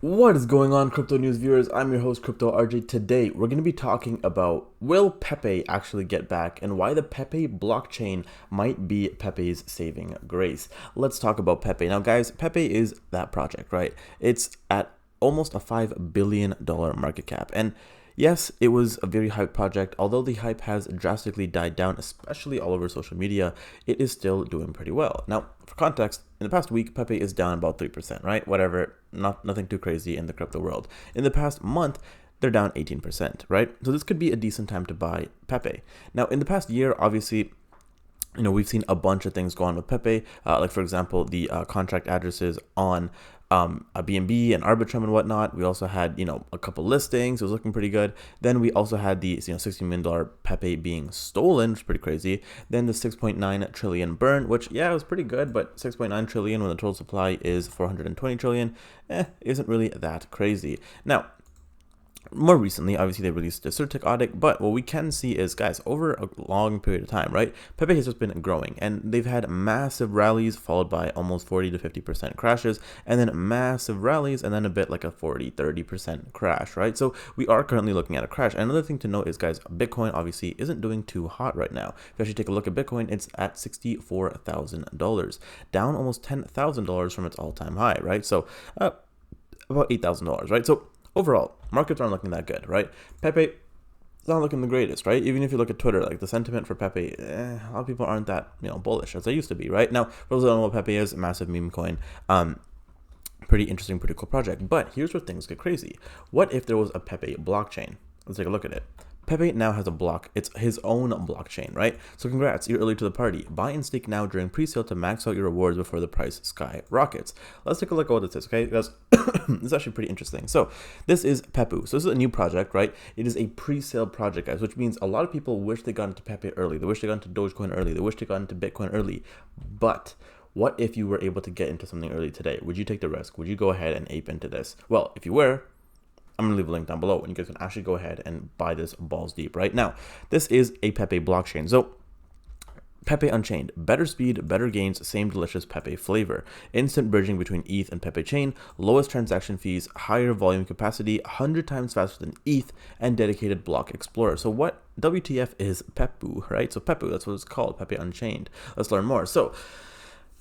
What is going on, crypto news viewers? I'm your host, Crypto RJ. Today, we're going to be talking about will Pepe actually get back and why the Pepe blockchain might be Pepe's saving grace. Let's talk about Pepe. Now, guys, Pepe is that project, right? It's at almost a $5 billion market cap. And yes, it was a very hyped project. Although the hype has drastically died down, especially all over social media, it is still doing pretty well. Now, for context, in the past week, Pepe is down about 3%, right? Whatever, nothing too crazy in the crypto world. In the past month, they're down 18%, right? So this could be a decent time to buy Pepe. Now, in the past year, obviously, we've seen a bunch of things go on with Pepe, like for example, the contract addresses on a BNB and Arbitrum and whatnot. We also had, a couple listings. It was looking pretty good. Then we also had the, $60 million Pepe being stolen, which is pretty crazy. Then the 6.9 trillion burn, which, yeah, it was pretty good, but 6.9 trillion when the total supply is 420 trillion, isn't really that crazy. Now, more recently, obviously, they released a Certic audit, but what we can see is, guys, over a long period of time, right, Pepe has just been growing, and they've had massive rallies followed by almost 40 to 50% crashes, and then massive rallies, and then a bit like a 40-30% crash, right? So we are currently looking at a crash. And another thing to note is, guys, Bitcoin obviously isn't doing too hot right now. If you actually take a look at Bitcoin, it's at $64,000, down almost $10,000 from its all-time high, right? So about $8,000, right? So overall, markets aren't looking that good, right? Pepe is not looking the greatest, right? Even if you look at Twitter, like the sentiment for Pepe, a lot of people aren't that, bullish as they used to be, right? Now, for those who don't know what Pepe is, a massive meme coin. Pretty interesting, pretty cool project. But here's where things get crazy. What if there was a Pepe blockchain? Let's take a look at it. Pepe now has a block. It's his own blockchain, right? So congrats, you're early to the party. Buy and stake now during pre-sale to max out your rewards before the price skyrockets. Let's take a look at what this is, okay? Because it's actually pretty interesting. So this is Pepu. So this is a new project, right? It is a pre-sale project, guys, which means a lot of people wish they got into Pepe early. They wish they got into Dogecoin early. They wish they got into Bitcoin early. But what if you were able to get into something early today? Would you take the risk? Would you go ahead and ape into this? Well, if you were, I'm going to leave a link down below and you guys can actually go ahead and buy this balls deep right now. This is a Pepe blockchain. So Pepe Unchained, better speed, better gains, same delicious Pepe flavor. Instant bridging between ETH and Pepe chain, lowest transaction fees, higher volume capacity, 100 times faster than ETH, and dedicated block explorer. So what WTF is Pepu, right? So Pepu, that's what it's called, Pepe Unchained. Let's learn more. So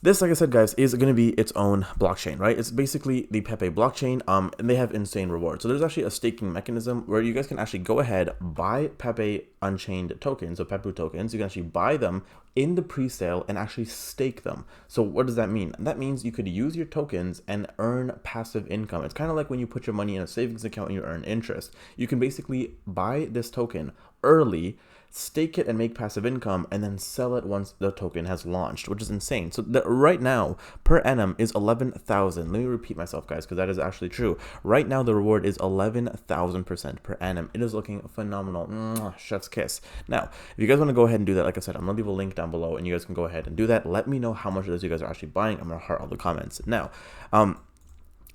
this, like I said, guys, is going to be its own blockchain, right? It's basically the Pepe blockchain, and they have insane rewards. So there's actually a staking mechanism where you guys can actually go ahead, buy Pepe Unchained tokens, so Pepu tokens. You can actually buy them in the pre-sale and actually stake them. So what does that mean? That means you could use your tokens and earn passive income. It's kind of like when you put your money in a savings account and you earn interest. You can basically buy this token early, stake it and make passive income, and then sell it once the token has launched, which is insane. So right now, per annum is 11,000. Let me repeat myself, guys, because that is actually true. Right now, the reward is 11,000% per annum. It is looking phenomenal. Mwah, chef's kiss. Now, if you guys want to go ahead and do that, like I said, I'm going to leave a link down below, and you guys can go ahead and do that. Let me know how much of this you guys are actually buying. I'm going to heart all the comments. Now,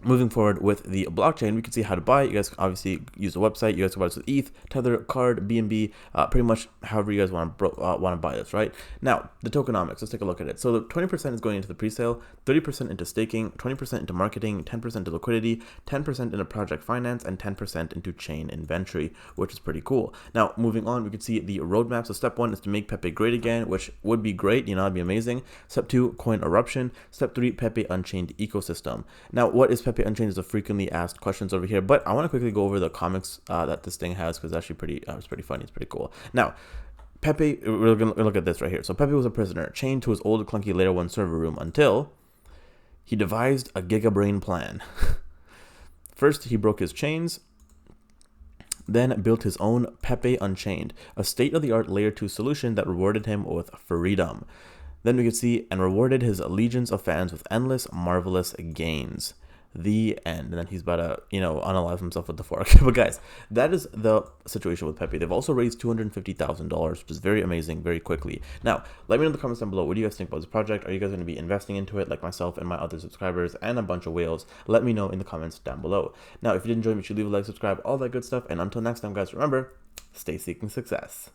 moving forward with the blockchain, we can see how to buy it. You guys can obviously use the website. You guys can buy this with ETH, Tether, Card, BNB, pretty much however you guys want to buy this, right? Now, the tokenomics, let's take a look at it. So the 20% is going into the pre-sale, 30% into staking, 20% into marketing, 10% into liquidity, 10% into project finance, and 10% into chain inventory, which is pretty cool. Now, moving on, we can see the roadmap. So step 1 is to make Pepe great again, which would be great, it'd be amazing. Step 2, coin eruption. Step 3, Pepe Unchained ecosystem. Now, what is Pepe Unchained is the frequently asked questions over here, but I want to quickly go over the comics that this thing has because it's actually it's pretty funny. It's pretty cool. Now, Pepe, we're going to look at this right here. So Pepe was a prisoner, chained to his old clunky layer 1 server room until he devised a gigabrain plan. First, he broke his chains, then built his own Pepe Unchained, a state-of-the-art layer 2 solution that rewarded him with freedom. Then we could see and rewarded his legions of fans with endless, marvelous gains. The end. And then he's about to, unalive himself with the fork. But guys, that is the situation with Pepe. They've also raised $250,000, which is very amazing, very quickly. Now, let me know in the comments down below. What do you guys think about this project? Are you guys going to be investing into it like myself and my other subscribers and a bunch of whales? Let me know in the comments down below. Now, if you did enjoy, make sure you leave a like, subscribe, all that good stuff. And until next time, guys, remember, stay seeking success.